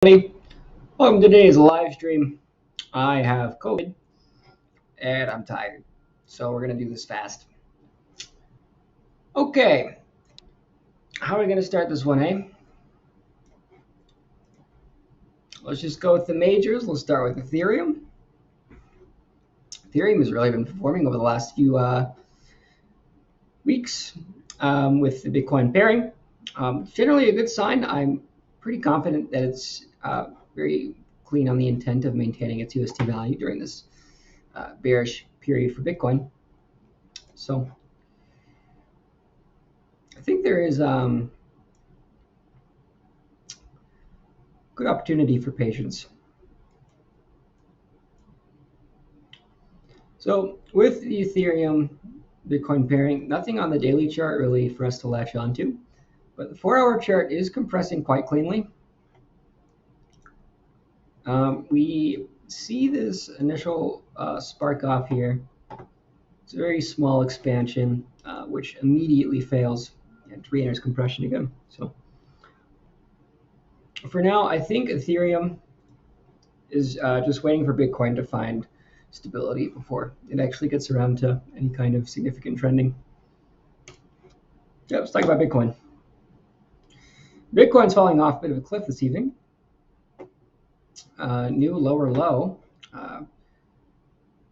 Everybody. Welcome to today's live stream. I have COVID and I'm tired, so we're gonna do this fast. Okay, how are we gonna start this one, eh? Let's just go with the majors. Let's start with Ethereum. Ethereum has really been performing over the last few weeks with the Bitcoin pairing. Generally a good sign. I'm pretty confident that it's very clean on the intent of maintaining its UST value during this bearish period for Bitcoin. So I think there is good opportunity for patience. So with the Ethereum Bitcoin pairing, nothing on the daily chart really for us to latch onto, but the 4-hour chart is compressing quite cleanly. We see this initial spark off here. It's a very small expansion, which immediately fails and re-enters compression again. So for now, I think Ethereum is just waiting for Bitcoin to find stability before it actually gets around to any kind of significant trending. Yeah, let's talk about Bitcoin. Bitcoin's falling off a bit of a cliff this evening. New lower low,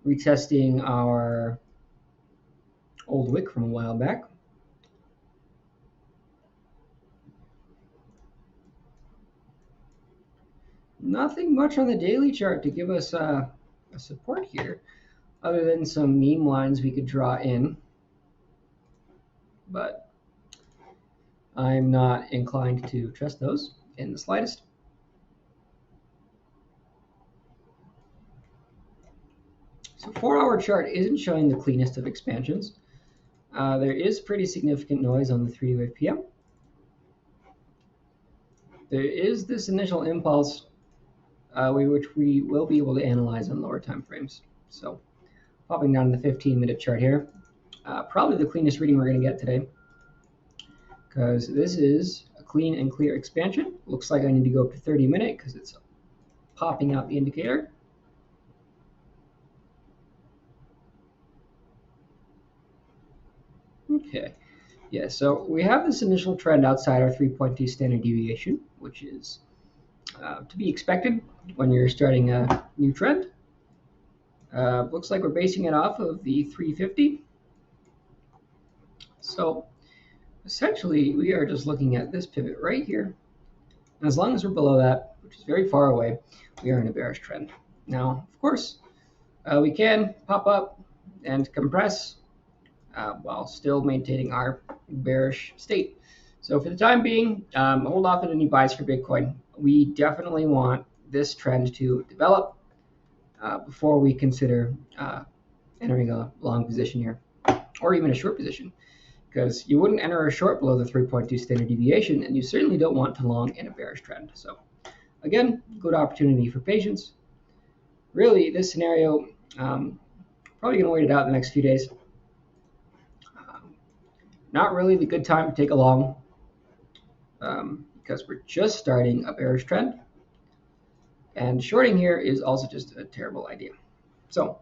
retesting our old wick from a while back. Nothing much on the daily chart to give us a support here, other than some meme lines we could draw in. But I'm not inclined to trust those in the slightest. So 4-hour chart isn't showing the cleanest of expansions. There is pretty significant noise on the 3-wave PM. There is this initial impulse which we will be able to analyze on lower time frames. So popping down the 15-minute chart here, probably the cleanest reading we're going to get today, because this is a clean and clear expansion. Looks like I need to go up to 30-minute because it's popping out the indicator. Okay, yeah, so we have this initial trend outside our 3.2 standard deviation, which is to be expected when you're starting a new trend. Looks like we're basing it off of the 350. So essentially, we are just looking at this pivot right here. And as long as we're below that, which is very far away, we are in a bearish trend. Now, of course, we can pop up and compress while still maintaining our bearish state. So for the time being, hold off on any buys for Bitcoin. We definitely want this trend to develop before we consider entering a long position here, or even a short position, because you wouldn't enter a short below the 3.2 standard deviation, and you certainly don't want to long in a bearish trend. So again, good opportunity for patience. Really, this scenario, probably going to wait it out the next few days. Not really the good time to take a long, because we're just starting a bearish trend. And shorting here is also just a terrible idea. So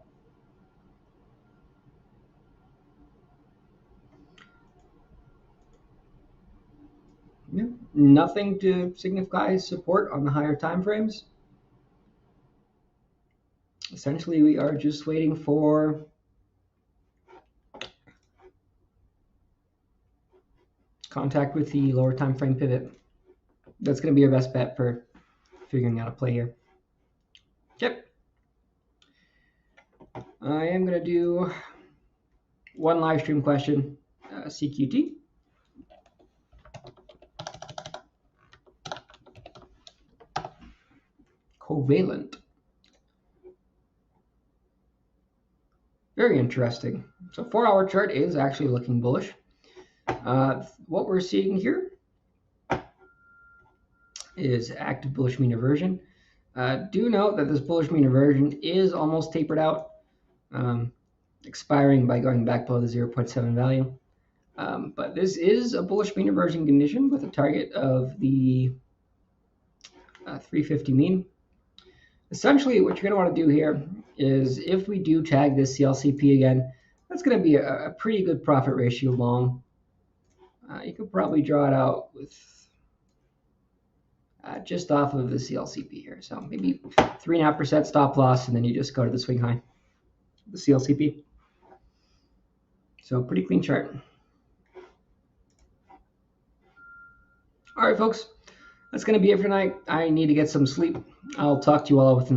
yeah, nothing to signify support on the higher time frames. Essentially, we are just waiting for contact with the lower time frame pivot. That's going to be your best bet for figuring out a play here. Yep. I am going to do one live stream question, CQT. Covalent. Very interesting. So 4-hour chart is actually looking bullish. What we're seeing here is active bullish mean reversion. Do note that this bullish mean reversion is almost tapered out, expiring by going back below the 0.7 value. But this is a bullish mean reversion condition with a target of the 350 mean. Essentially, what you're going to want to do here is if we do tag this CLCP again, that's going to be a pretty good profit ratio long. You could probably draw it out with just off of the CLCP here. So maybe 3.5% stop loss, and then you just go to the swing high, the CLCP. So pretty clean chart. All right, folks, that's going to be it for tonight. I need to get some sleep. I'll talk to you all within